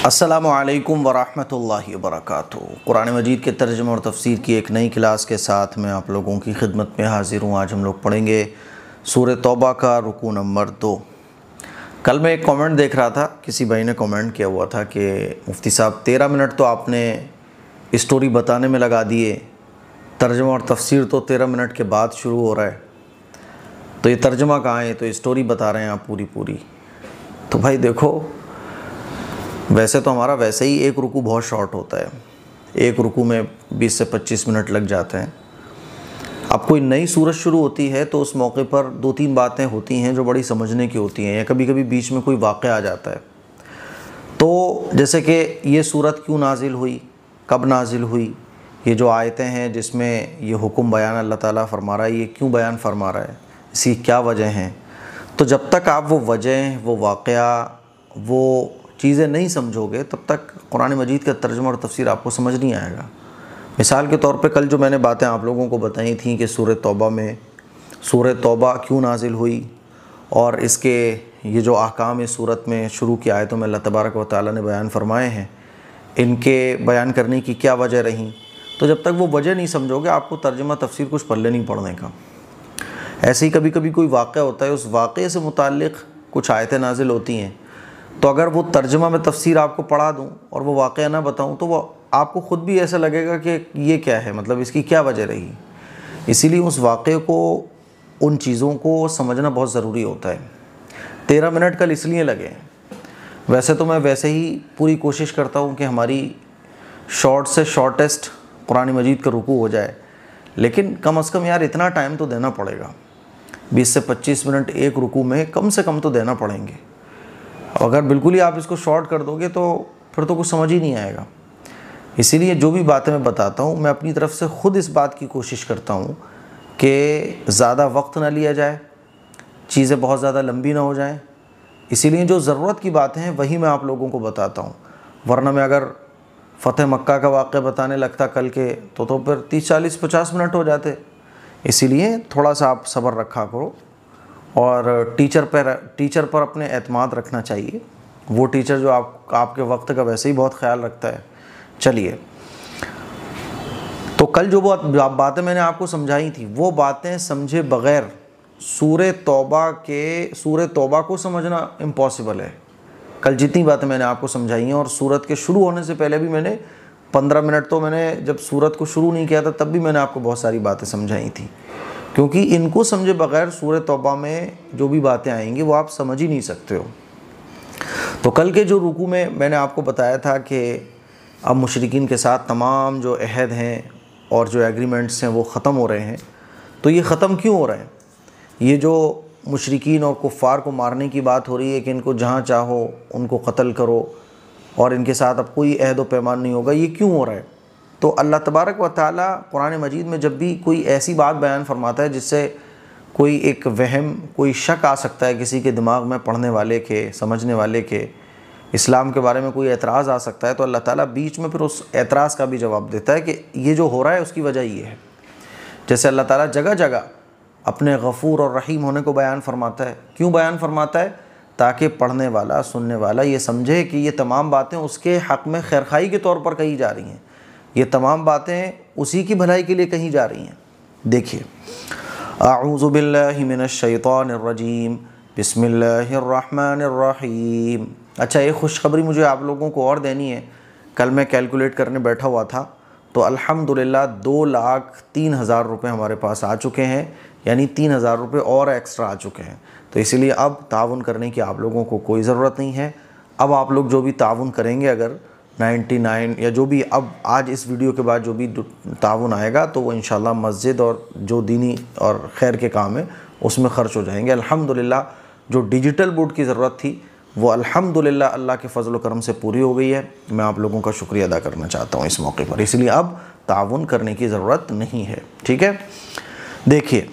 السلام علیکم ورحمۃ اللہ وبرکاتہ۔ قرآن مجید کے ترجمہ اور تفسیر کی ایک نئی کلاس کے ساتھ میں آپ لوگوں کی خدمت میں حاضر ہوں۔ آج ہم لوگ پڑھیں گے سورہ توبہ کا رکوع نمبر 2۔ کل میں ایک کامنٹ دیکھ رہا تھا، کسی بھائی نے کامنٹ کیا ہوا تھا کہ مفتی صاحب 13 منٹ تو آپ نے اسٹوری بتانے میں لگا دیے، ترجمہ اور تفسیر تو 13 منٹ کے بعد شروع ہو رہا ہے، تو یہ ترجمہ کہاں ہے؟ تو اسٹوری بتا رہے ہیں آپ پوری۔ تو بھائی دیکھو، ویسے تو ہمارا ویسے ہی ایک رکوع بہت شارٹ ہوتا ہے، ایک رکوع میں 20 سے 25 منٹ لگ جاتے ہیں۔ اب کوئی نئی سورت شروع ہوتی ہے تو اس موقع پر 2-3 باتیں ہوتی ہیں جو بڑی سمجھنے کی ہوتی ہیں، یا کبھی کبھی بیچ میں کوئی واقعہ آ جاتا ہے۔ تو جیسے کہ یہ سورت کیوں نازل ہوئی، کب نازل ہوئی، یہ جو آیتیں ہیں جس میں یہ حکم بیان اللہ تعالیٰ فرما رہا ہے، یہ کیوں بیان فرما رہا ہے، اس کی کیا وجہ ہیں۔ تو جب تک آپ وہ وجہ، وہ واقعہ، وہ چیزیں نہیں سمجھو گے تب تک قرآن مجید کا ترجمہ اور تفسیر آپ کو سمجھ نہیں آئے گا۔ مثال کے طور پہ کل جو میں نے باتیں آپ لوگوں کو بتائی تھیں کہ سورہ توبہ کیوں نازل ہوئی، اور اس کے یہ جو احکام اس سورت میں شروع کی آیتوں میں اللہ تبارک و تعالیٰ نے بیان فرمائے ہیں، ان کے بیان کرنے کی کیا وجہ رہیں، تو جب تک وہ وجہ نہیں سمجھو گے آپ کو ترجمہ تفسیر کچھ پلے نہیں پڑنے کا۔ ایسے ہی کبھی کبھی کوئی واقعہ ہوتا ہے، اس واقعے سے متعلق کچھ آیتیں نازل ہوتی ہیں، تو اگر وہ ترجمہ میں تفسیر آپ کو پڑھا دوں اور وہ واقعہ نہ بتاؤں تو وہ آپ کو خود بھی ایسا لگے گا کہ یہ کیا ہے، مطلب اس کی کیا وجہ رہی۔ اسی لیے اس واقعے کو، ان چیزوں کو سمجھنا بہت ضروری ہوتا ہے۔ 13 منٹ کل اس لیے لگے، ویسے تو میں ویسے ہی پوری کوشش کرتا ہوں کہ ہماری شارٹ سے شارٹیسٹ قرآن مجید کا رکوع ہو جائے، لیکن کم از کم یار اتنا ٹائم تو دینا پڑے گا، 20 سے 25 منٹ ایک رکوع میں کم سے کم تو دینا پڑیں گے۔ اگر بالکل ہی آپ اس کو شارٹ کر دو گے تو پھر تو کچھ سمجھ ہی نہیں آئے گا۔ اسی لیے جو بھی باتیں میں بتاتا ہوں، میں اپنی طرف سے خود اس بات کی کوشش کرتا ہوں کہ زیادہ وقت نہ لیا جائے، چیزیں بہت زیادہ لمبی نہ ہو جائیں۔ اسی لیے جو ضرورت کی باتیں ہیں وہی میں آپ لوگوں کو بتاتا ہوں، ورنہ میں اگر فتح مکہ کا واقعہ بتانے لگتا کل کے تو پھر 30 40 50 منٹ ہو جاتے۔ اسی لیے تھوڑا سا آپ صبر رکھا کرو، اور ٹیچر پر اپنے اعتماد رکھنا چاہیے، وہ ٹیچر جو آپ کے وقت کا ویسے ہی بہت خیال رکھتا ہے۔ چلیے، تو کل جو باتیں میں نے آپ کو سمجھائی تھی، وہ باتیں سمجھے بغیر سورہ توبہ کو سمجھنا امپاسبل ہے۔ کل جتنی باتیں میں نے آپ کو سمجھائی ہیں، اور سورت کے شروع ہونے سے پہلے بھی میں نے 15 منٹ تو میں نے جب سورت کو شروع نہیں کیا تھا تب بھی میں نے آپ کو بہت ساری باتیں سمجھائی تھیں، کیونکہ ان کو سمجھے بغیر سورہ توبہ میں جو بھی باتیں آئیں گی وہ آپ سمجھ ہی نہیں سکتے ہو۔ تو کل کے جو رکوع میں نے آپ کو بتایا تھا کہ اب مشرکین کے ساتھ تمام جو عہد ہیں اور جو ایگریمنٹس ہیں وہ ختم ہو رہے ہیں۔ تو یہ ختم کیوں ہو رہے ہیں؟ یہ جو مشرکین اور کفار کو مارنے کی بات ہو رہی ہے کہ ان کو جہاں چاہو ان کو قتل کرو اور ان کے ساتھ اب کوئی عہد و پیمان نہیں ہوگا، یہ کیوں ہو رہا ہے؟ تو اللہ تبارک و تعالیٰ قرآن مجید میں جب بھی کوئی ایسی بات بیان فرماتا ہے جس سے کوئی ایک وہم، کوئی شک آ سکتا ہے کسی کے دماغ میں، پڑھنے والے کے، سمجھنے والے کے، اسلام کے بارے میں کوئی اعتراض آ سکتا ہے، تو اللہ تعالیٰ بیچ میں پھر اس اعتراض کا بھی جواب دیتا ہے کہ یہ جو ہو رہا ہے اس کی وجہ یہ ہے۔ جیسے اللہ تعالیٰ جگہ جگہ اپنے غفور اور رحیم ہونے کو بیان فرماتا ہے۔ کیوں بیان فرماتا ہے؟ تاکہ پڑھنے والا، سننے والا یہ سمجھے کہ یہ تمام باتیں اس کے حق میں خیرخواہی کے طور پر کہی جا رہی ہیں، یہ تمام باتیں اسی کی بھلائی کے لیے کہی جا رہی ہیں۔ دیکھیے، اعوذ باللہ من الشیطان الرجیم، بسم اللہ الرحمن الرحیم۔ اچھا، ایک خوشخبری مجھے آپ لوگوں کو اور دینی ہے۔ کل میں کیلکولیٹ کرنے بیٹھا ہوا تھا تو الحمدللہ 2,03,000 روپے ہمارے پاس آ چکے ہیں، یعنی 3,000 روپے اور ایکسٹرا آ چکے ہیں۔ تو اسی لیے اب تعاون کرنے کی آپ لوگوں کو کوئی ضرورت نہیں ہے۔ اب آپ لوگ جو بھی تعاون کریں گے، اگر 99 یا جو بھی اب آج اس ویڈیو کے بعد جو بھی تعاون آئے گا تو وہ انشاءاللہ مسجد اور جو دینی اور خیر کے کام ہیں اس میں خرچ ہو جائیں گے۔ الحمدللہ جو ڈیجیٹل بورڈ کی ضرورت تھی وہ الحمدللہ اللہ کے فضل و کرم سے پوری ہو گئی ہے۔ میں آپ لوگوں کا شکریہ ادا کرنا چاہتا ہوں اس موقع پر، اس لیے اب تعاون کرنے کی ضرورت نہیں ہے، ٹھیک ہے۔ دیکھیے،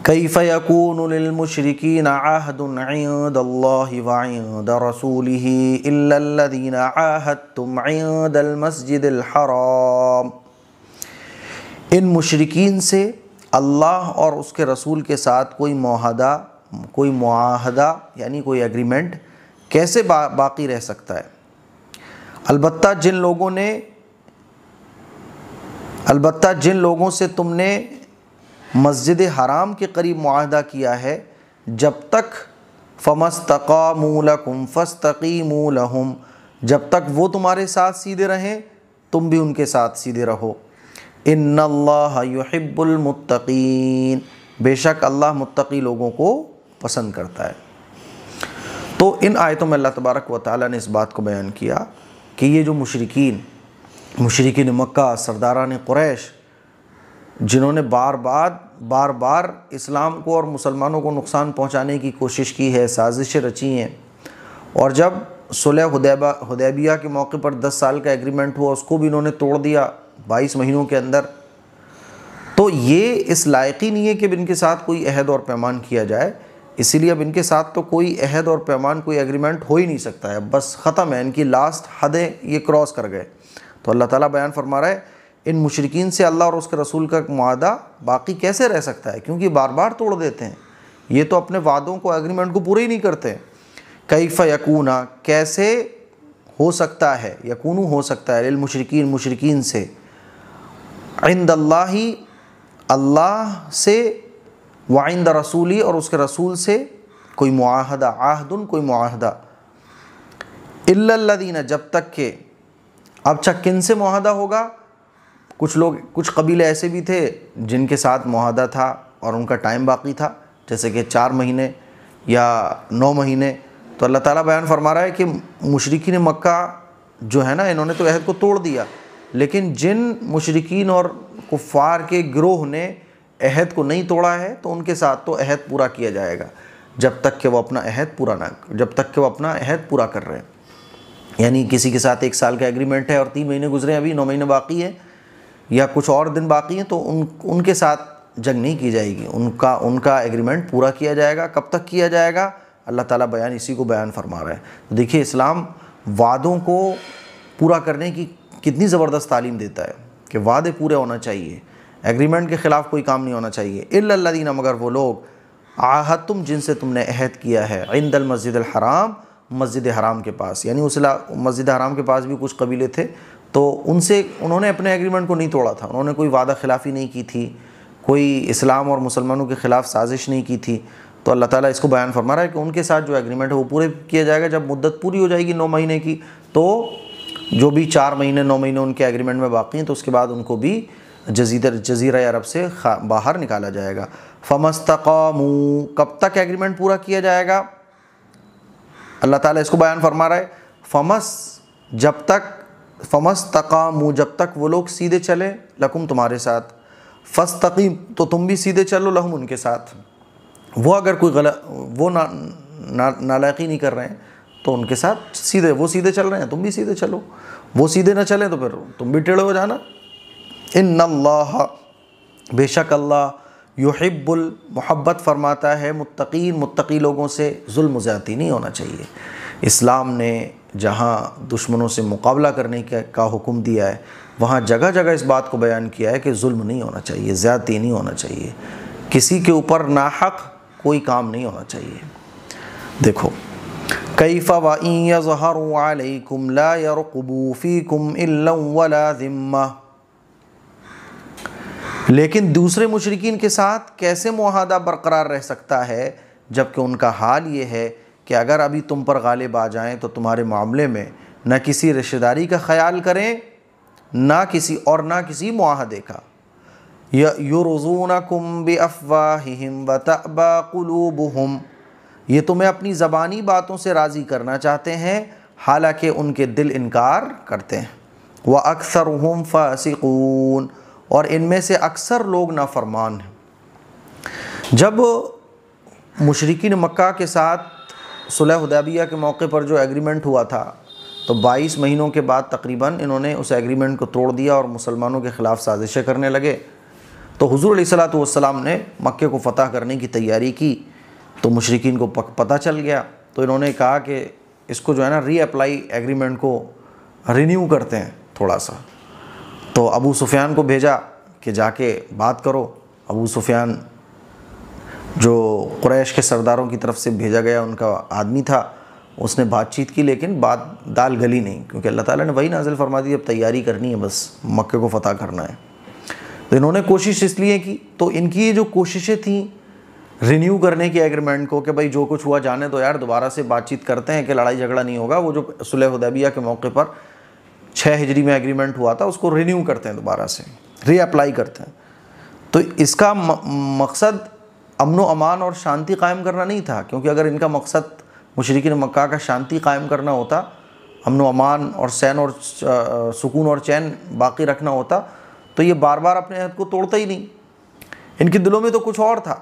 کیف یکون للمشرکین عہد عند اللہ وعند رسولہ الا الذین عاہدتم عند المسجد الحرام۔ ان مشرکین سے اللہ اور اس کے رسول کے ساتھ کوئی معاہدہ یعنی کوئی ایگریمنٹ کیسے باقی رہ سکتا ہے؟ البتہ جن لوگوں سے تم نے مسجد حرام کے قریب معاہدہ کیا ہے، جب تک فَمَسْتَقَامُوا لَكُمْ فَاسْتَقِیمُوا لَهُمْ، جب تک وہ تمہارے ساتھ سیدھے رہیں تم بھی ان کے ساتھ سیدھے رہو۔ ان اللہ یحب المتقین، بے شک اللہ متقی لوگوں کو پسند کرتا ہے۔ تو ان آیتوں میں اللہ تبارک و تعالیٰ نے اس بات کو بیان کیا کہ یہ جو مشرکین مکہ، سرداران قریش، جنہوں نے بار بار اسلام کو اور مسلمانوں کو نقصان پہنچانے کی کوشش کی ہے، سازشیں رچی ہیں، اور جب صلح حدیبیہ کے موقع پر 10 سال کا ایگریمنٹ ہوا اس کو بھی انہوں نے توڑ دیا 22 مہینوں کے اندر، تو یہ اس لائق ہی نہیں ہے کہ اب ان کے ساتھ کوئی عہد اور پیمان کیا جائے۔ اسی لیے اب ان کے ساتھ تو کوئی عہد اور پیمان، کوئی ایگریمنٹ ہو ہی نہیں سکتا ہے، بس ختم ہے، ان کی لاسٹ حدیں یہ کراس کر گئے۔ تو اللہ تعالیٰ بیان فرما رہا ہے ان مشرکین سے اللہ اور اس کے رسول کا معاہدہ باقی کیسے رہ سکتا ہے، کیونکہ بار بار توڑ دیتے ہیں، یہ تو اپنے وعدوں کو، ایگریمنٹ کو پورے ہی نہیں کرتے۔ کیف یکون، کیسے ہو سکتا ہے، یکون ہو سکتا ہے، للمشرکین، مشرکین سے، عند اللہ، اللہ سے، وعند رسولی، اور اس کے رسول سے، کوئی معاہدہ، عہد، کوئی معاہدہ، الا الذین، جب تک کہ، اب کن سے معاہدہ ہوگا؟ کچھ قبیلے ایسے بھی تھے جن کے ساتھ معاہدہ تھا اور ان کا ٹائم باقی تھا، جیسے کہ 4 مہینے یا 9 مہینے۔ تو اللہ تعالیٰ بیان فرما رہا ہے کہ مشرکین مکہ جو ہے نا، انہوں نے تو عہد کو توڑ دیا، لیکن جن مشرکین اور کفار کے گروہ نے عہد کو نہیں توڑا ہے تو ان کے ساتھ تو عہد پورا کیا جائے گا جب تک کہ وہ اپنا عہد پورا کر رہے ہیں۔ یعنی کسی کے ساتھ 1 سال کا ایگریمنٹ ہے اور 3 مہینے گزرے، ابھی 9 مہینے باقی ہیں یا کچھ اور دن باقی ہیں، تو ان کے ساتھ جنگ نہیں کی جائے گی، ان کا ایگریمنٹ پورا کیا جائے گا۔ کب تک کیا جائے گا؟ اللہ تعالیٰ اسی کو بیان فرما رہا ہے۔ تو دیکھیے اسلام وعدوں کو پورا کرنے کی کتنی زبردست تعلیم دیتا ہے کہ وعدے پورے ہونا چاہیے، ایگریمنٹ کے خلاف کوئی کام نہیں ہونا چاہیے۔ الا الذین، مگر وہ لوگ، عاہدتم، جن سے تم نے عہد کیا ہے، عند المسجد الحرام، مسجد حرام کے پاس، یعنی اس مسجد حرام کے پاس بھی کچھ قبیلے تھے، تو انہوں نے اپنے ایگریمنٹ کو نہیں توڑا تھا، انہوں نے کوئی وعدہ خلافی نہیں کی تھی، کوئی اسلام اور مسلمانوں کے خلاف سازش نہیں کی تھی۔ تو اللہ تعالیٰ اس کو بیان فرما رہا ہے کہ ان کے ساتھ جو ایگریمنٹ ہے وہ پورے کیا جائے گا۔ جب مدت پوری ہو جائے گی 9 مہینے کی، تو جو بھی 4 مہینے 9 مہینے ان کے ایگریمنٹ میں باقی ہیں تو اس کے بعد ان کو بھی جزیرہ عرب سے باہر نکالا جائے گا۔ فَمَسْتَقَامُوا، کب تک ایگریمنٹ پورا کیا جائے گا؟ اللہ تعالیٰ اس کو بیان فرما رہا ہے فَمَسْتَقَامُوا، جب تک وہ لوگ سیدھے چلے، لکم، تمہارے ساتھ، فَاسْتَقِیم، تو تم بھی سیدھے چلو، لہم، ان کے ساتھ۔ وہ اگر وہ نالائقی نہیں کر رہے ہیں تو ان کے ساتھ وہ سیدھے چل رہے ہیں، تم بھی سیدھے چلو، وہ سیدھے نہ چلیں تو پھر تم بھی ٹیڑھے ہو جانا۔ ان اللہ، بے شک اللہ، یحب، محبت فرماتا ہے، متقی لوگوں سے، ظلم و زیادتی نہیں ہونا چاہیے۔ اسلام نے جہاں دشمنوں سے مقابلہ کرنے کا حکم دیا ہے، وہاں جگہ جگہ اس بات کو بیان کیا ہے کہ ظلم نہیں ہونا چاہیے، زیادتی نہیں ہونا چاہیے، کسی کے اوپر ناحق کوئی کام نہیں ہونا چاہیے۔ دیکھو، کیف وَإِن يَظْهَرُوا عَلَيْكُمْ لَا يَرْقُبُوا فِيكُمْ إِلًّا وَلَا ذِمَّةً، لیکن دوسرے مشرکین کے ساتھ کیسے معاہدہ برقرار رہ سکتا ہے جبکہ ان کا حال یہ ہے کہ اگر ابھی تم پر غالب آ جائیں تو تمہارے معاملے میں نہ کسی رشتہ داری کا خیال کریں، نہ کسی معاہدے کا۔ يُرْضُونَكُمْ بِأَفْوَاهِهِمْ وَتَأْبَى قُلُوبُهُمْ، یہ تمہیں اپنی زبانی باتوں سے راضی کرنا چاہتے ہیں حالانکہ ان کے دل انکار کرتے ہیں۔ وَأَكْثَرُهُمْ فَاسِقُونَ، اور ان میں سے اکثر لوگ نافرمان ہیں۔ جب مشرکین مکہ کے ساتھ صلح حدیبیہ کے موقع پر جو ایگریمنٹ ہوا تھا تو 22 مہینوں کے بعد تقریباً انہوں نے اس ایگریمنٹ کو توڑ دیا اور مسلمانوں کے خلاف سازشیں کرنے لگے۔ تو حضور علیہ الصلوۃ والسلام نے مکے کو فتح کرنے کی تیاری کی تو مشرکین کو پتہ چل گیا، تو انہوں نے کہا کہ اس کو جو ہے نا ری اپلائی، ایگریمنٹ کو رینیو کرتے ہیں تھوڑا سا۔ تو ابو سفیان کو بھیجا کہ جا کے بات کرو۔ ابو سفیان جو قریش کے سرداروں کی طرف سے بھیجا گیا ان کا آدمی تھا، اس نے بات چیت کی لیکن بات دال گلی نہیں، کیونکہ اللہ تعالیٰ نے وہی نازل فرما دی اب تیاری کرنی ہے، بس مکے کو فتح کرنا ہے۔ تو انہوں نے کوشش اس لیے کی، تو ان کی یہ جو کوششیں تھیں رینیو کرنے کی ایگریمنٹ کو کہ بھائی جو کچھ ہوا جانے دو یار، دوبارہ سے بات چیت کرتے ہیں کہ لڑائی جھگڑا نہیں ہوگا، وہ جو صلح حدیبیہ کے موقع پر 6 ہجری میں ایگریمنٹ ہوا تھا اس کو رینیو کرتے ہیں، دوبارہ سے ری اپلائی کرتے ہیں۔ تو اس کا مقصد امن و امان اور شانتی قائم کرنا نہیں تھا، کیونکہ اگر ان کا مقصد مشرکین مکہ کا شانتی قائم کرنا ہوتا، امن و امان اور سکون اور چین باقی رکھنا ہوتا، تو یہ بار بار اپنے عہد کو توڑتا ہی نہیں۔ ان کے دلوں میں تو کچھ اور تھا،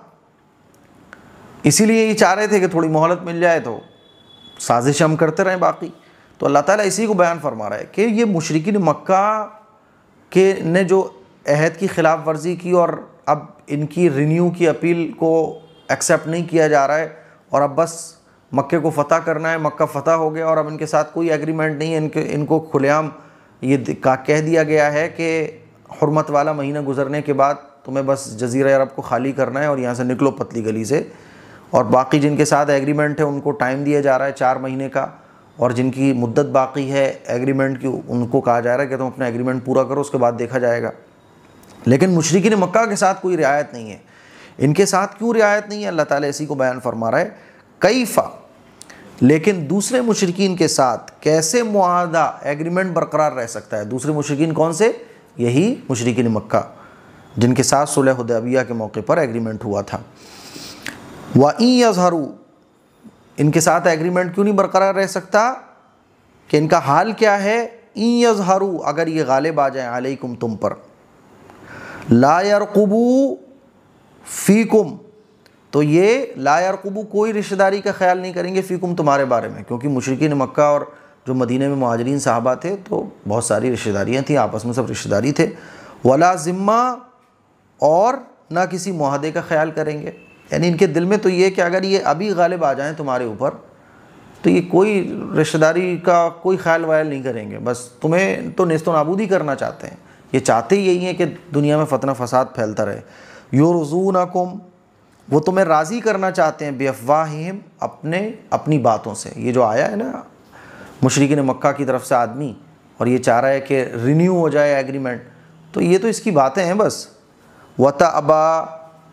اسی لیے یہ چاہ رہے تھے کہ تھوڑی مہلت مل جائے تو سازش ہم کرتے رہیں باقی۔ تو اللہ تعالیٰ اسی کو بیان فرما رہا ہے کہ یہ مشرکین مکہ کے نے جو عہد کی خلاف ورزی کی اور اب ان کی رینیو کی اپیل کو ایکسیپٹ نہیں کیا جا رہا ہے، اور اب بس مکے کو فتح کرنا ہے، مکہ فتح ہو گیا اور اب ان کے ساتھ کوئی ایگریمنٹ نہیں ہے، ان کو کھلے عام یہ کہہ دیا گیا ہے کہ حرمت والا مہینہ گزرنے کے بعد تمہیں بس جزیرہ عرب کو خالی کرنا ہے اور یہاں سے نکلو پتلی گلی سے، اور باقی جن کے ساتھ ایگریمنٹ ہے ان کو ٹائم دیا جا رہا ہے 4 مہینے کا، اور جن کی مدت باقی ہے ایگریمنٹ کی ان کو کہا جا رہا ہے کہ تم اپنا ایگریمنٹ پورا کرو، اس کے بعد دیکھا جائے گا۔ لیکن مشرکین مکہ کے ساتھ کوئی رعایت نہیں ہے۔ ان کے ساتھ کیوں رعایت نہیں ہے؟ اللہ تعالیٰ اسی کو بیان فرما رہا ہے، کیفا، لیکن دوسرے مشرکین کے ساتھ کیسے معاہدہ ایگریمنٹ برقرار رہ سکتا ہے؟ دوسرے مشرکین کون سے؟ یہی مشرکین مکہ جن کے ساتھ صلح حدیبیہ کے موقع پر ایگریمنٹ ہوا تھا۔ وَإِن يَظْهَرُوا، ان کے ساتھ ایگریمنٹ کیوں نہیں برقرار رہ سکتا؟ کہ ان کا حال کیا ہے؟ إِن يَظْهَرُوا، اگر یہ غالب آ جائیں علیکم تم پر، لا يرقبوا فیکم، تو یہ لا يرقبوا کوئی رشتہ داری کا خیال نہیں کریں گے فیکم تمہارے بارے میں، کیونکہ مشرکین مکہ اور جو مدینہ میں مہاجرین صحابہ تھے تو بہت ساری رشتہ داریاں تھیں، آپس میں سب رشتہ داری تھے، ولا ذمہ، اور نہ کسی معاہدے کا خیال کریں گے۔ یعنی ان کے دل میں تو یہ کہ اگر یہ ابھی غالب آ جائیں تمہارے اوپر تو یہ کوئی رشتہ داری کا کوئی خیال وائل نہیں کریں گے، بس تمہیں تو نیست و نابود ہی کرنا چاہتے ہیں، یہ چاہتے ہی یہی ہیں کہ دنیا میں فتنہ فساد پھیلتا رہے۔ یرضونکم، وہ تمہیں راضی کرنا چاہتے ہیں، بافواہہم، اپنی باتوں سے۔ یہ جو آیا ہے نا مشرکین مکہ کی طرف سے آدمی، اور یہ چاہ رہا ہے کہ رینیو ہو جائے ایگریمنٹ، تو یہ تو اس کی باتیں ہیں بس۔ وتأبا،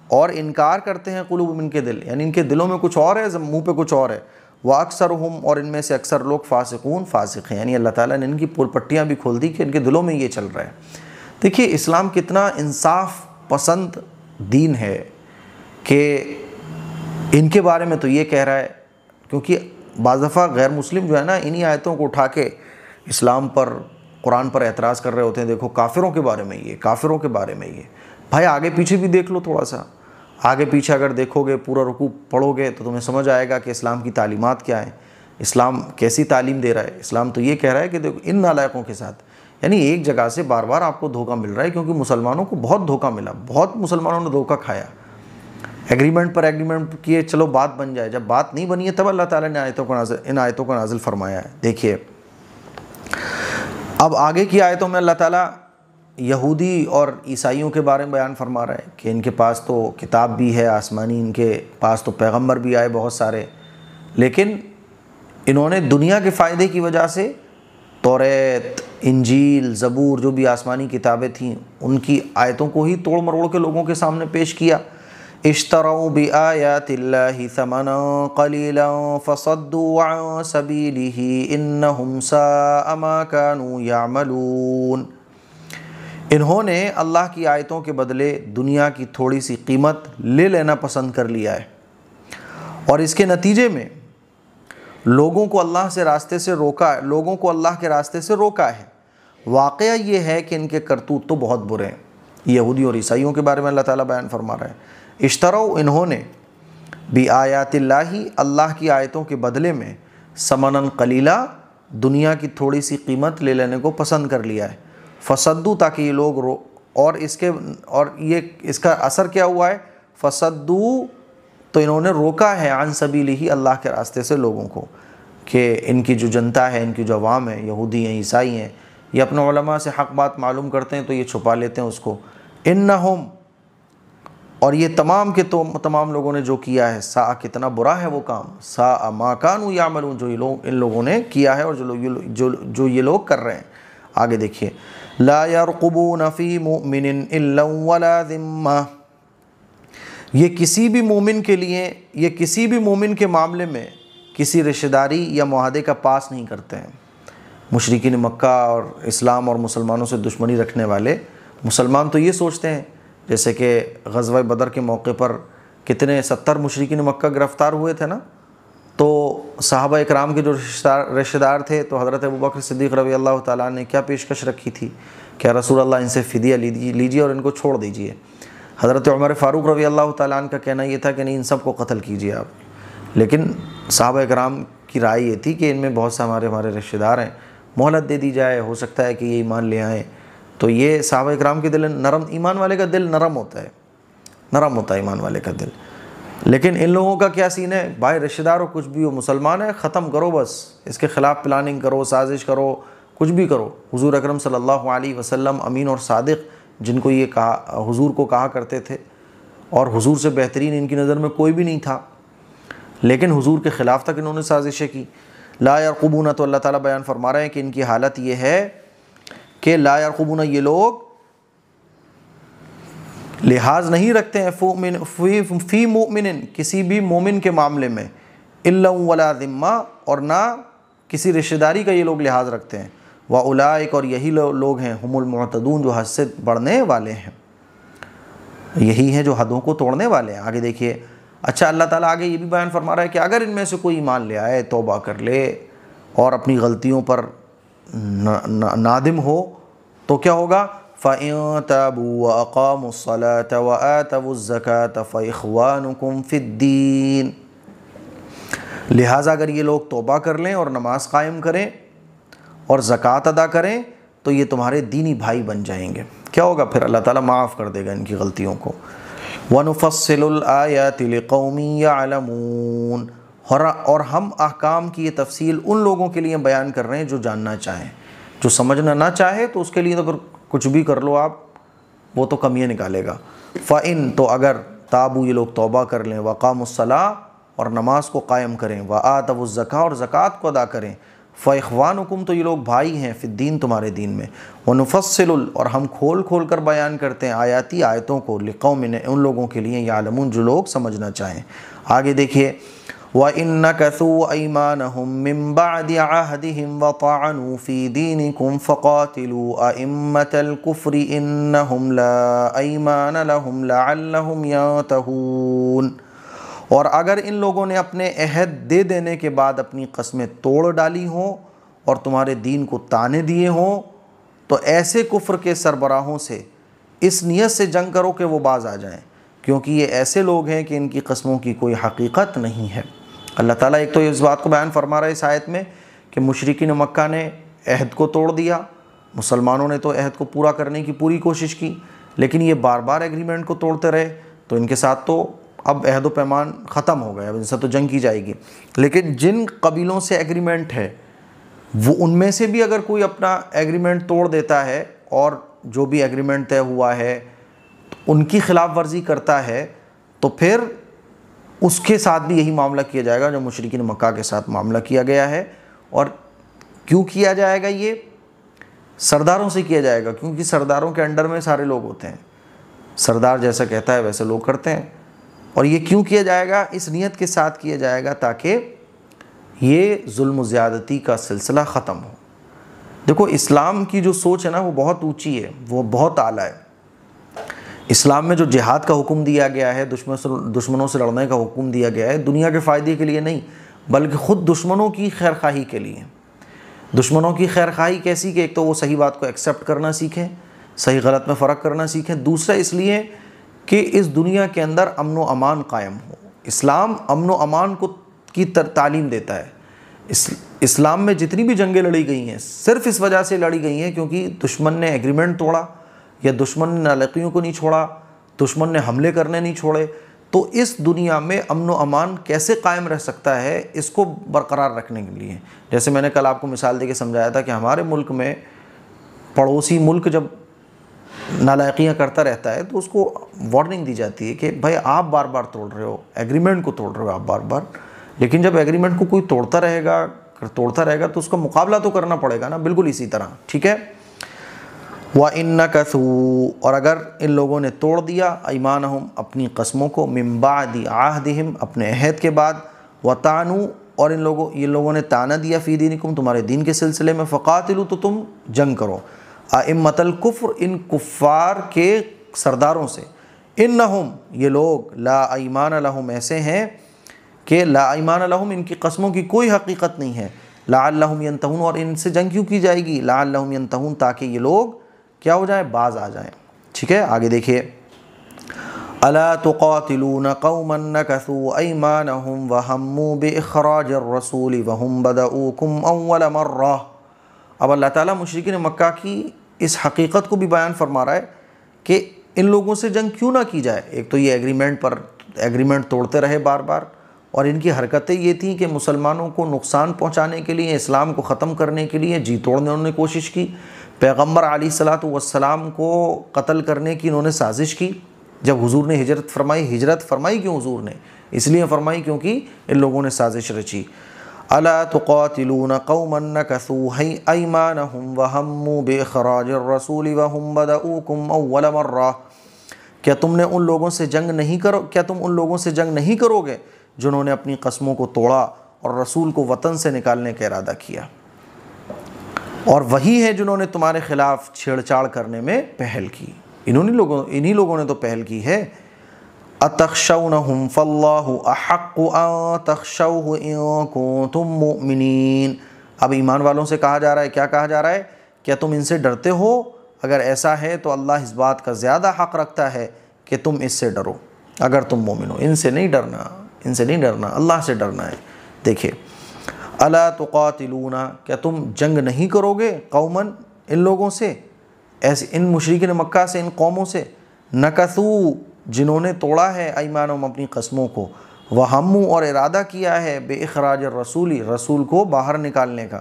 اور انکار کرتے ہیں قلوب، ان کے دل، یعنی ان کے دلوں میں کچھ اور ہے، منہ پہ کچھ اور ہے۔ واکثرہم، اور ان میں سے اکثر لوگ فاسقون، فاسق ہیں، یعنی اللہ تعالیٰ نے ان کی پول پٹیاں بھی کھول دی کہ ان کے دلوں میں یہ چل رہا ہے۔ دیکھیے اسلام کتنا انصاف پسند دین ہے کہ ان کے بارے میں تو یہ کہہ رہا ہے، کیونکہ بعض دفعہ غیر مسلم جو ہے نا انہی آیتوں کو اٹھا کے اسلام پر، قرآن پر اعتراض کر رہے ہوتے ہیں، دیکھو کافروں کے بارے میں یہ، کافروں کے بارے میں یہ۔ بھائی آگے پیچھے بھی دیکھ لو، تھوڑا سا آگے پیچھے اگر دیکھو گے، پورا رکوع پڑھو گے تو تمہیں سمجھ آئے گا کہ اسلام کی تعلیمات کیا ہیں، اسلام کیسی تعلیم دے رہا ہے۔ اسلام تو یہ کہہ رہا ہے کہ دیکھو ان نالائقوں کے ساتھ، یعنی ایک جگہ سے بار بار آپ کو دھوکہ مل رہا ہے، کیونکہ مسلمانوں کو بہت دھوکہ ملا، بہت مسلمانوں نے دھوکہ کھایا، ایگریمنٹ پر ایگریمنٹ کیے، چلو بات بن جائے، جب بات نہیں بنی ہے تب اللہ تعالیٰ نے ان آیتوں کو نازل فرمایا ہے۔ دیکھیے اب آگے کی آیتوں میں اللہ تعالیٰ یہودی اور عیسائیوں کے بارے میں بیان فرما رہا ہے کہ ان کے پاس تو کتاب بھی ہے آسمانی، ان کے پاس تو پیغمبر بھی آئے بہت سارے، لیکن انہوں نے دنیا کے فائدے کی وجہ سے توریت، انجیل، زبور، جو بھی آسمانی کتابیں تھیں ان کی آیتوں کو ہی توڑ مروڑ کے لوگوں کے سامنے پیش کیا۔ اشتروا بآیات اللہ ثمنا قلیلا فصدوا عن سبیلہ انہم ساء ما كانوا یعملون، انہوں نے اللہ کی آیتوں کے بدلے دنیا کی تھوڑی سی قیمت لے لینا پسند کر لیا ہے، اور اس کے نتیجے میں لوگوں کو اللہ سے راستے سے روکا ہے، لوگوں کو اللہ کے راستے سے روکا ہے۔ واقعہ یہ ہے کہ ان کے کرتوت تو بہت برے ہیں۔ یہودی اور عیسائیوں کے بارے میں اللہ تعالیٰ بیان فرما رہا ہے، اشتروا، انہوں نے بآیات اللہ، اللہ کی آیتوں کے بدلے میں ثمناً قلیلا، دنیا کی تھوڑی سی قیمت لے لینے کو پسند کر لیا ہے۔ فصدو، تاکہ یہ لوگ اور اس کا اثر کیا ہوا ہے؟ فصدو، تو انہوں نے روکا ہے، عن سبیلہ، اللہ کے راستے سے لوگوں کو، کہ ان کی جو جنتا ہے، ان کی جو عوام ہے، یہودی ہیں، عیسائی ہیں، یہ اپنے علماء سے حق بات معلوم کرتے ہیں تو یہ چھپا لیتے ہیں اس کو۔ انہم، اور یہ تمام کے تمام لوگوں نے جو کیا ہے، سا کتنا برا ہے وہ کام، سا ما کانوا یعملون، جو یہ لوگ ان لوگوں نے کیا ہے اور جو یہ لوگ کر رہے ہیں۔ آگے دیکھیے، لا یرقبون فی مؤمن الا ولا ذمہ، یہ کسی بھی مومن کے لیے، یہ کسی بھی مومن کے معاملے میں کسی رشتہ داری یا معاہدے کا پاس نہیں کرتے ہیں۔ مشرکین مکہ اور اسلام اور مسلمانوں سے دشمنی رکھنے والے مسلمان تو یہ سوچتے ہیں، جیسے کہ غزوہ بدر کے موقع پر کتنے 70 مشرکین مکہ گرفتار ہوئے تھے نا، تو صحابہ اکرام کے جو رشتہ دار تھے، تو حضرت ابوبکر صدیق رضی اللہ تعالیٰ نے کیا پیشکش رکھی تھی کہ رسول اللہ ان سے فدیہ لیجیے اور ان کو چھوڑ دیجیے۔ حضرت عمر فاروق رضی اللہ تعالیٰ عنہ کا کہنا یہ تھا کہ نہیں، ان سب کو قتل کیجیے آپ، لیکن صحابہ اکرام کی رائے یہ تھی کہ ان میں بہت سے ہمارے رشتہ دار ہیں، مہلت دے دی جائے، ہو سکتا ہے کہ یہ ایمان لے آئیں۔ تو یہ صحابہ اکرام کے دل نرم، ایمان والے کا دل نرم ہوتا ہے، نرم ہوتا ہے ایمان والے کا دل۔ لیکن ان لوگوں کا کیا سین ہے، بھائی رشتہ دار ہو کچھ بھی ہو، مسلمان ہے، ختم کرو، بس اس کے خلاف پلاننگ کرو، سازش کرو، کچھ بھی کرو۔ حضور اکرم صلی اللہ علیہ وسلم امین اور صادق، جن کو یہ کہا، حضور کو کہا کرتے تھے، اور حضور سے بہترین ان کی نظر میں کوئی بھی نہیں تھا، لیکن حضور کے خلاف تک انہوں نے سازشیں کی۔ لا یرقبون، تو اللہ تعالیٰ بیان فرما رہے ہیں کہ ان کی حالت یہ ہے کہ لا یرقبون، یہ لوگ لحاظ نہیں رکھتے ہیں فی مؤمن، کسی بھی مومن کے معاملے میں، الا ولا ذمہ، اور نہ کسی رشتہ داری کا یہ لوگ لحاظ رکھتے ہیں۔ واولئک، اور یہی لوگ ہیں، ہم المعتدون، جو حد سے بڑھنے والے ہیں، یہی ہیں جو حدوں کو توڑنے والے ہیں۔ آگے دیکھیے، اچھا اللہ تعالیٰ آگے یہ بھی بیان فرما رہا ہے کہ اگر ان میں سے کوئی ایمان لے آئے، توبہ کر لے اور اپنی غلطیوں پر نادم ہو، تو کیا ہوگا؟ فَإِن تَابُوا وَأَقَامُوا الصَّلَاةَ وَآتَوُا الزَّكَاةَ فَإِخْوَانُكُمْ فِي الدِّينِ، لہٰذا اگر یہ لوگ توبہ کر لیں اور نماز قائم کریں اور زکوٰۃ ادا کریں تو یہ تمہارے دینی بھائی بن جائیں گے۔ کیا ہوگا پھر؟ اللہ تعالیٰ معاف کر دے گا ان کی غلطیوں کو۔ وَنُفَصِّلُ الْآيَاتِ لِقَوْمٍ يَعْلَمُونَ، اور ہم احکام کی یہ تفصیل ان لوگوں کے لیے بیان کر رہے ہیں جو جاننا چاہیں۔ جو سمجھنا نہ چاہے تو اس کے لیے تو پھر کچھ بھی کر لو آپ، وہ تو کمیاں نکالے گا۔ فَإِن، تو اگر تابو، یہ لوگ توبہ کر لیں، وَقَامُوا الصَّلَاةَ، اور نماز کو قائم کریں، وَآتَوُا الزَّكَاةَ، اور زکوٰۃ کو ادا کریں، فَإِخْوَانُكُمْ، تو یہ لوگ بھائی ہیں، فی الدین، تمہارے دین میں۔ وَنُفَصِّلُ، اور ہم کھول کھول کر بیان کرتے ہیں آیاتی، آیتوں کو، لقوم، ان لوگوں کے لیے، یعلمون، جو لوگ سمجھنا چاہیں۔ آگے دیکھیے، وَإِن نَكَثُوا أَيْمَانَهُم مِّن بَعْدِ عَهْدِهِمْ وَطَعَنُوا فِي دِينِكُمْ فَقَاتِلُوا أَئِمَّةَ الْكُفْرِ إِنَّهُمْ لَا أَيْمَانَ لَهُمْ لَعَلَّهُمْ يَنْتَهُونَ، اور اگر ان لوگوں نے اپنے عہد دے دینے کے بعد اپنی قسمیں توڑ ڈالی ہوں اور تمہارے دین کو تانے دیے ہوں، تو ایسے کفر کے سربراہوں سے اس نیت سے جنگ کرو کہ وہ باز آ جائیں، کیونکہ یہ ایسے لوگ ہیں کہ ان کی قسموں کی کوئی حقیقت نہیں ہے۔ اللہ تعالیٰ ایک تو اس بات کو بیان فرما رہا ہے اس آیت میں کہ مشرکین مکہ نے عہد کو توڑ دیا، مسلمانوں نے تو عہد کو پورا کرنے کی پوری کوشش کی، لیکن یہ بار بار ایگریمنٹ کو توڑتے رہے، تو ان کے ساتھ تو اب عہد و پیمان ختم ہو گئے، اب ان سے تو جنگ کی جائے گی۔ لیکن جن قبیلوں سے ایگریمنٹ ہے، وہ ان میں سے بھی اگر کوئی اپنا ایگریمنٹ توڑ دیتا ہے اور جو بھی ایگریمنٹ طے ہوا ہے ان کی خلاف ورزی کرتا ہے، تو پھر اس کے ساتھ بھی یہی معاملہ کیا جائے گا جو مشرکین مکہ کے ساتھ معاملہ کیا گیا ہے۔ اور کیوں کیا جائے گا؟ یہ سرداروں سے کیا جائے گا، کیونکہ سرداروں کے انڈر میں سارے لوگ ہوتے ہیں، سردار جیسا کہتا ہے ویسے لوگ کرتے ہیں۔ اور یہ کیوں کیا جائے گا؟ اس نیت کے ساتھ کیا جائے گا تاکہ یہ ظلم و زیادتی کا سلسلہ ختم ہو۔ دیکھو، اسلام کی جو سوچ ہے نا، وہ بہت اونچی ہے، وہ بہت اعلیٰ ہے۔ اسلام میں جو جہاد کا حکم دیا گیا ہے، دشمنوں سے لڑنے کا حکم دیا گیا ہے، دنیا کے فائدے کے لیے نہیں، بلکہ خود دشمنوں کی خیر خواہی کے لیے۔ دشمنوں کی خیر خواہی کیسی کہ ایک تو وہ صحیح بات کو ایکسیپٹ کرنا سیکھیں، صحیح غلط میں فرق کرنا سیکھیں، دوسرا اس لیے کہ اس دنیا کے اندر امن و امان قائم ہو۔ اسلام امن و امان کی تعلیم دیتا ہے۔ اسلام میں جتنی بھی جنگیں لڑی گئی ہیں صرف اس وجہ سے لڑی گئی ہیں کیونکہ دشمن نے ایگریمنٹ توڑا، یا دشمن نے نالقیوں کو نہیں چھوڑا، دشمن نے حملے کرنے نہیں چھوڑے۔ تو اس دنیا میں امن و امان کیسے قائم رہ سکتا ہے، اس کو برقرار رکھنے کے لیے، جیسے میں نے کل آپ کو مثال دے کے سمجھایا تھا کہ ہمارے ملک میں پڑوسی ملک جب نالائقیاں کرتا رہتا ہے تو اس کو وارننگ دی جاتی ہے کہ بھائی آپ بار بار توڑ رہے ہو، ایگریمنٹ کو توڑ رہے ہو آپ بار بار، لیکن جب ایگریمنٹ کو کوئی توڑتا رہے گا تو اس کا مقابلہ تو کرنا پڑے گا نا، بالکل اسی طرح، ٹھیک ہے۔ وَإِن نَكَثُوا، اور اگر ان لوگوں نے توڑ دیا، ایمانہم اپنی قسموں کو، من بعد عہدہم اپنے عہد کے بعد، وَطَعْنُوا اور ان لوگوں نے طعنہ دیا فی دینکم تمہارے دین کے سلسلے میں، فقاتلوا تو تم جنگ کرو، ائمۃ الکفر ان کفار کے سرداروں سے، انہم یہ لوگ، لا ایمان لہم ایسے ہیں کہ لا ایمان لہم ان کی قسموں کی کوئی حقیقت نہیں ہے، لعلہم ینتہون اور ان سے جنگ کیوں کی جائے گی، لعلہم ینتہون تاکہ یہ لوگ کیا ہو جائیں، باز آ جائیں، ٹھیک ہے۔ آگے دیکھیے، الا تقاتلون قوما نکثوا ایمانہم وہموا باخراج الرسول وہم بدؤوکم اول مرہ۔ اب اللہ تعالیٰ مشرکین مکہ کی اس حقیقت کو بھی بیان فرما رہا ہے کہ ان لوگوں سے جنگ کیوں نہ کی جائے۔ ایک تو یہ ایگریمنٹ توڑتے رہے بار بار، اور ان کی حرکتیں یہ تھیں کہ مسلمانوں کو نقصان پہنچانے کے لیے، اسلام کو ختم کرنے کے لیے جی توڑنے انہوں نے کوشش کی، پیغمبر علیہ الصلاۃ والسلام کو قتل کرنے کی انہوں نے سازش کی۔ جب حضور نے ہجرت فرمائی کیوں حضور نے؟ اس لیے فرمائی کیونکہ ان لوگوں نے سازش رچی۔ الا تقاتلون قوما نکثوا ایمانہم وہموا باخراج الرسول وہم بدؤوکم اول مرہ، کیا تم ان لوگوں سے جنگ نہیں کرو گے جنہوں نے اپنی قسموں کو توڑا اور رسول کو وطن سے نکالنے کا ارادہ کیا، اور وہی ہے جنہوں نے تمہارے خلاف چھیڑ چھاڑ کرنے میں پہل کی، انہی لوگوں نے تو پہل کی ہے۔ اتخشونہم فاللہ احق ان تخشوہ ان کنتم مؤمنین، اب ایمان والوں سے کہا جا رہا ہے، کیا کہا جا رہا ہے؟ کیا تم ان سے ڈرتے ہو؟ اگر ایسا ہے تو اللہ اس بات کا زیادہ حق رکھتا ہے کہ تم اس سے ڈرو، اگر تم مومن ہو۔ ان سے نہیں ڈرنا، اللہ سے ڈرنا ہے۔ دیکھیں، الا تقاتلون، کیا تم جنگ نہیں کرو گے، قومن ان لوگوں سے، ایسے ان مشرکین مکہ سے، ان قوموں سے، نکثوا جنہوں نے توڑا ہے، ایمانہم اپنی قسموں کو، وہموا اور ارادہ کیا ہے، بے اخراج الرسول رسول کو باہر نکالنے کا،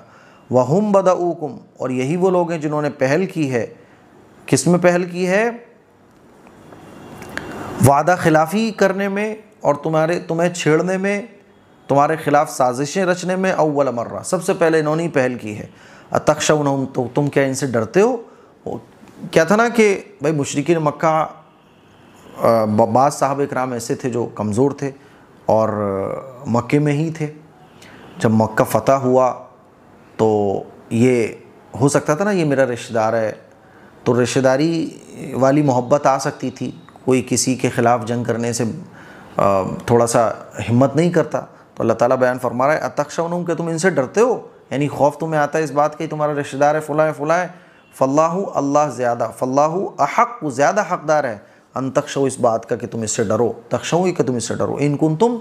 وہم بدؤوکم اور یہی وہ لوگ ہیں جنہوں نے پہل کی ہے، کس میں پہل کی ہے؟ وعدہ خلافی کرنے میں اور تمہیں چھیڑنے میں، تمہارے خلاف سازشیں رچنے میں، اول مرہ سب سے پہلے انہوں نے پہل کی ہے۔ اتخشونہم، تو تم کیا ان سے ڈرتے ہو؟ کیا تھا نا کہ بھائی مشرکین مکہ بعض صحابہ کرام ایسے تھے جو کمزور تھے اور مکے میں ہی تھے، جب مکہ فتح ہوا تو یہ ہو سکتا تھا نا یہ میرا رشتہ دار ہے، تو رشتہ داری والی محبت آ سکتی تھی، کوئی کسی کے خلاف جنگ کرنے سے تھوڑا سا ہمت نہیں کرتا، تو اللہ تعالیٰ بیان فرما رہا ہے اتخشونہم، کہ تم ان سے ڈرتے ہو، یعنی خوف تمہیں آتا ہے اس بات کہ تمہارا رشتہ دار ہے فلاں فلاں، فاللہ احق زیادہ حقدار ہے، ان تخشو اس بات کا کہ تم اس سے ڈرو، تخشو کہ تم اس سے ڈرو، ان کنتم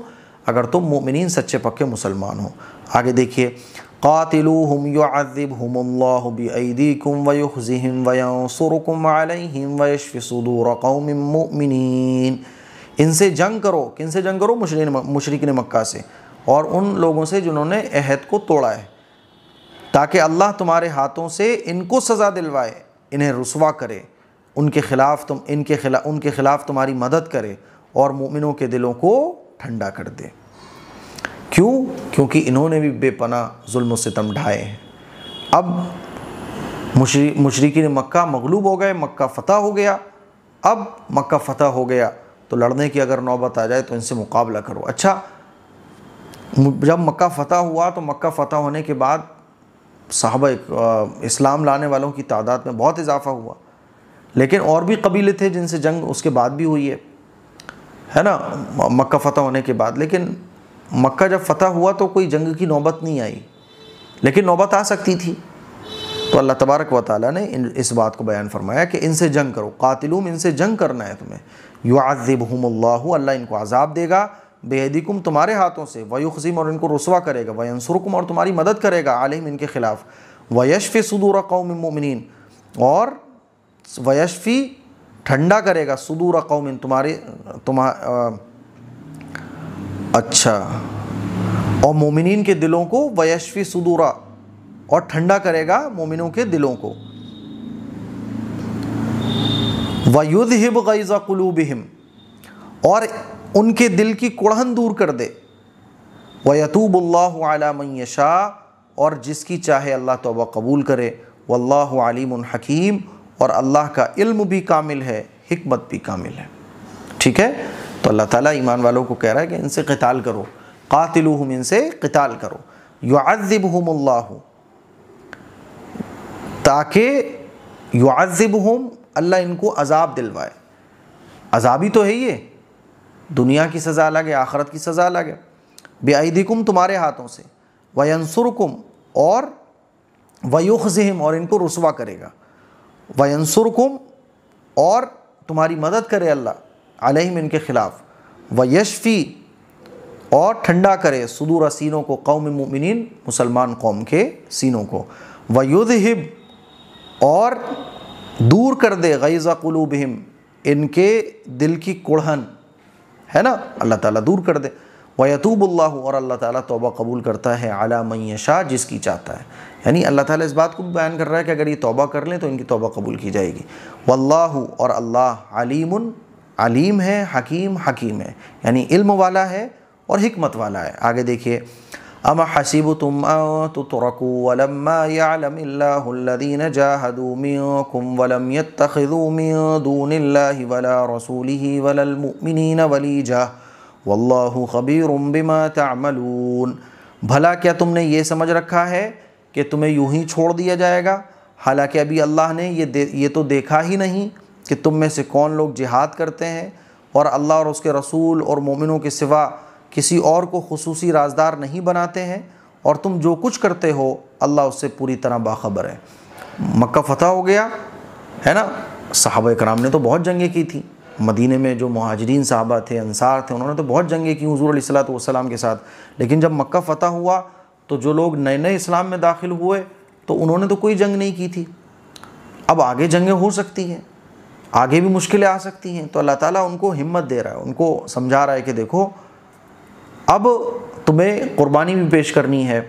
اگر تم مؤمنین سچے پکے مسلمان ہو۔ آگے دیکھیے، قاتلوہم یعذبہم اللہ بایدیکم ویخزہم وینصرکم علیہم ویشفی صدور قوم مؤمنین، ان سے جنگ کرو، کن سے جنگ کرو؟ مشرکین مکہ سے، اور ان لوگوں سے جنہوں نے عہد کو توڑا ہے، تاکہ اللہ تمہارے ہاتھوں سے ان کو سزا دلوائے، انہیں رسوا کرے، ان کے خلاف تمہاری مدد کرے اور مومنوں کے دلوں کو ٹھنڈا کر دے۔ کیوں؟ کیونکہ انہوں نے بھی بے پناہ ظلم و ستم ڈھائے ہیں۔ اب مشرکین مکہ مغلوب ہو گئے، مکہ فتح ہو گیا، اب مکہ فتح ہو گیا تو لڑنے کی اگر نوبت آ جائے تو ان سے مقابلہ کرو۔ اچھا، جب مکہ فتح ہوا تو مکہ فتح ہونے کے بعد صحابہ اسلام لانے والوں کی تعداد میں بہت اضافہ ہوا، لیکن اور بھی قبیلے تھے جن سے جنگ اس کے بعد بھی ہوئی ہے نا، مکہ فتح ہونے کے بعد، لیکن مکہ جب فتح ہوا تو کوئی جنگ کی نوبت نہیں آئی، لیکن نوبت آ سکتی تھی، تو اللہ تبارک و تعالیٰ نے اس بات کو بیان فرمایا کہ ان سے جنگ کرو، قاتلوم ان سے جنگ کرنا ہے تمہیں، یعذبہم اللہ ان کو عذاب دے گا، بیدیکم تمہارے ہاتھوں سے، ویخزم اور ان کو رسوا کرے گا، وینصرکم اور تمہاری مدد کرے گا، علیہم ان کے خلاف، ویشفی صدور قوم مؤمنین اور ویشفی ٹھنڈا کرے گا، صدور قوم اچھا، اور مومنین کے دلوں کو، ویشفی صدورا اور ٹھنڈا کرے گا مومنوں کے دلوں کو۔ وَيُذْهِبْ غَيْظَ قُلُوبِهِمْ، اور ان کے دل کی کڑھن دور کر دے، وَيَتُوبُ اللَّهُ عَلَى مَن يَشَاءُ، اور جس کی چاہے اللہ توبہ قبول کرے، وَاللَّهُ عَلِيمٌ حَكِيمٌ، اور اللہ کا علم بھی کامل ہے، حکمت بھی کامل ہے۔ ٹھیک ہے، تو اللہ تعالیٰ ایمان والوں کو کہہ رہا ہے کہ ان سے قتال کرو، قاتلوہم، ان سے قتال کرو، یعذبہم اللہ، تاکہ یعذبہم، اللہ ان کو عذاب دلوائے۔ عذاب ہی تو ہے یہ، دنیا کی سزا الگ ہے، آخرت کی سزا الگ ہے۔ بِأَيْدِكُمْ، تمہارے ہاتھوں سے، وَيَنْصُرْكُمْ، اور وَيُخْزِهِمْ، اور ان کو رسوا کرے گا، وَيَنْصُرْكُمْ، اور تمہاری مدد کرے اللہ، علیہم، ان کے خلاف، وَيَشْفِي، اور ٹھنڈا کرے، صدور، سینوں کو، قوم مومنین، مسلمان قوم کے سینوں کو، وَيُذْهِبْ، اور دور کر دے، غیظ قلوبہم، ان کے دل کی کڑھن ہے نا، اللہ تعالیٰ دور کر دے، وَيَتُوبُ اللَّهُ، اور اللہ تعالیٰ توبہ قبول کرتا ہے، عَلَى مَن يَشَاءُ، جس کی چاہتا ہے، یعنی اللہ تعالیٰ اس بات کو بیان کر رہا ہے کہ اگر یہ توبہ کر لیں تو ان کی توبہ قبول کی جائے گی۔ واللہ، اور اللہ، علیم، علیم ہے، حکیم، حکیم ہے، یعنی علم والا ہے اور حکمت والا ہے۔ آگے دیکھیے، ام حسبتم ان تتركوا ولما يعلم الله الذين جاهدوا منكم ولم يتخذوا من دون الله ولا رسوله ولا المؤمنين وليجا والله خبير بما تعملون۔ بھلا کیا تم نے یہ سمجھ رکھا ہے کہ تمہیں یوں ہی چھوڑ دیا جائے گا، حالانکہ ابھی اللہ نے یہ تو دیکھا ہی نہیں کہ تم میں سے کون لوگ جہاد کرتے ہیں، اور اللہ اور اس کے رسول اور مومنوں کے سوا کسی اور کو خصوصی رازدار نہیں بناتے ہیں، اور تم جو کچھ کرتے ہو اللہ اس سے پوری طرح باخبر ہے۔ مکہ فتح ہو گیا ہے نا، صحابہ کرام نے تو بہت جنگیں کی تھیں، مدینے میں جو مہاجرین صحابہ تھے، انصار تھے، انہوں نے تو بہت جنگیں کی حضور علیہ الصلوۃ والسلام کے ساتھ، لیکن جب مکہ فتح ہوا تو جو لوگ نئے نئے اسلام میں داخل ہوئے تو انہوں نے تو کوئی جنگ نہیں کی تھی۔ اب آگے جنگیں ہو سکتی ہیں، آگے بھی مشکلیں آ سکتی ہیں، تو اللہ تعالیٰ ان کو ہمت دے رہا ہے، ان کو سمجھا رہا ہے کہ دیکھو اب تمہیں قربانی بھی پیش کرنی ہے،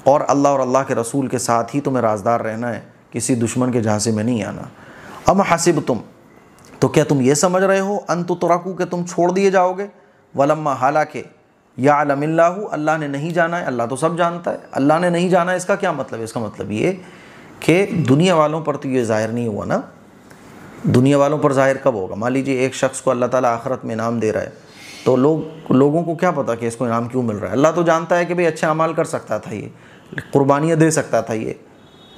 اور اللہ اور اللہ کے رسول کے ساتھ ہی تمہیں رازدار رہنا ہے، کسی دشمن کے جھانسے میں نہیں آنا۔ ام حسبتم، تو کیا تم یہ سمجھ رہے ہو، ان تترکوا، کہ تم چھوڑ دیے جاؤ گے، ولما، حالانکہ، یعلم اللہ، اللہ نے نہیں جانا ہے، اللہ تو سب جانتا ہے، اللہ نے نہیں جانا ہے، اس کا کیا مطلب ہے؟ اس کا مطلب یہ کہ دنیا والوں پر تو یہ ظاہر نہیں ہوا نا، دنیا والوں پر ظاہر کب ہوگا؟ مان لیجیے ایک شخص کو اللہ تعالیٰ آخرت میں انعام دے رہا ہے، تو لوگوں کو کیا پتا کہ اس کو انعام کیوں مل رہا ہے؟ اللہ تو جانتا ہے کہ بھئی اچھے اعمال کر سکتا تھا، یہ قربانیاں دے سکتا تھا یہ،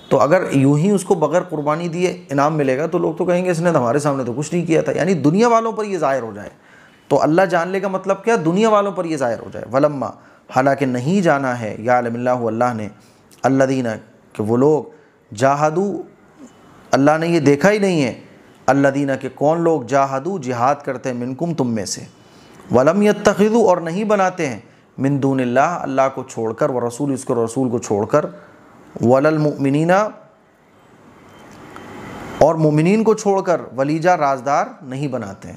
تو اگر یوں ہی اس کو بغیر قربانی دیے انعام ملے گا تو لوگ تو کہیں گے اس نے ہمارے سامنے تو کچھ نہیں کیا تھا، یعنی دنیا والوں پر یہ ظاہر ہو جائے، تو اللہ جان لے کا مطلب کیا؟ دنیا والوں پر یہ ظاہر ہو جائے۔ ولما، حالانکہ نہیں جانا ہے، یعلم اللہ، اللہ نے، الذین، کہ وہ لوگ، جاہدو، اللہ نے یہ دیکھا ہی نہیں ہے، الذین، کہ کون لوگ، جاہدو، جہاد کرتے ہیں، منکم، تم میں سے، ولم یتخذوا، اور نہیں بناتے ہیں، من دون اللہ، اللہ کو چھوڑ کر، ورسول، اس کو رسول کو چھوڑ کر، وللمؤمنین، اور مومنین کو چھوڑ کر، ولیجا، رازدار نہیں بناتے ہیں،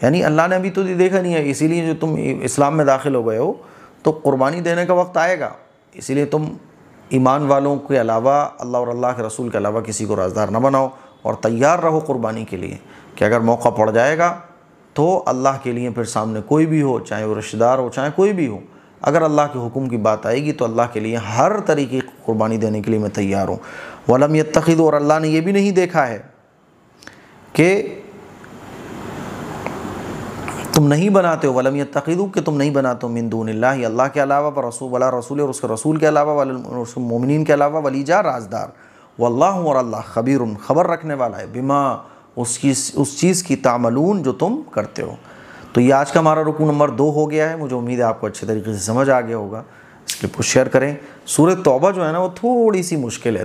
یعنی اللہ نے ابھی تو دیکھا نہیں ہے، اسی لیے جو تم اسلام میں داخل ہو گئے ہو تو قربانی دینے کا وقت آئے گا، اسی لیے تم ایمان والوں کے علاوہ، اللہ اور اللہ کے رسول کے علاوہ کسی کو رازدار نہ بناؤ، اور تیار رہو قربانی کے لیے کہ اگر موقع پڑ جائے گا تو اللہ کے لیے پھر سامنے کوئی بھی ہو، چاہے وہ رشتہ دار ہو، چاہے کوئی بھی ہو، اگر اللہ کے حکم کی بات آئے گی تو اللہ کے لیے ہر طریقے کی قربانی دینے کے لیے میں تیار ہوں۔ وَلَمْ يَتَّخِذُوا، اور اللہ نے یہ بھی نہیں دیکھا ہے کہ تم نہیں بناتے ہو، وَلَمْ يَتَّخِذُوا، کہ تم نہیں بناتے ہو، مِن دُونِ اللَّهِ، اللہ کے علاوہ، ولا رسول، اور اس کے رسول کے علاوہ، ولا مومنین کے علاوہ، ولیجا، رازدار، واللہ، اور اللہ، خبیر، خبر رکھنے والا ہے، بما، اس چیز کی، تعملون، جو تم کرتے ہو۔ تو یہ آج کا ہمارا رکوع نمبر 2 ہو گیا ہے، مجھے امید ہے آپ کو اچھے طریقے سے سمجھ آ گیا ہوگا۔ اس کلپ کو شیئر کریں۔ سورہ توبہ جو ہے نا وہ تھوڑی سی مشکل ہے،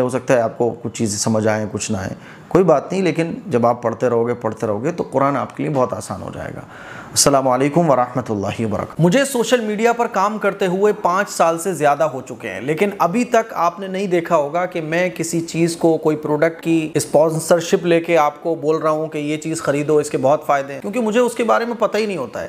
ہو سکتا ہے آپ کو کچھ چیزیں سمجھ آئیں، کچھ نہ آئیں، کوئی بات نہیں، لیکن جب آپ پڑھتے رہو گے تو قرآن آپ کے لیے بہت آسان ہو جائے گا۔ السلام علیکم ورحمۃ اللہ وبرکاتہ۔ مجھے سوشل میڈیا پر کام کرتے ہوئے 5 سال سے زیادہ ہو چکے ہیں، لیکن ابھی تک آپ نے نہیں دیکھا ہوگا کہ میں کسی چیز کو، کوئی پروڈکٹ کی اسپانسرشپ لے کے آپ کو بول رہا ہوں کہ یہ چیز خریدو، اس کے بہت فائدے ہیں، کیونکہ مجھے اس کے بارے میں پتہ ہی نہیں ہوتا ہے۔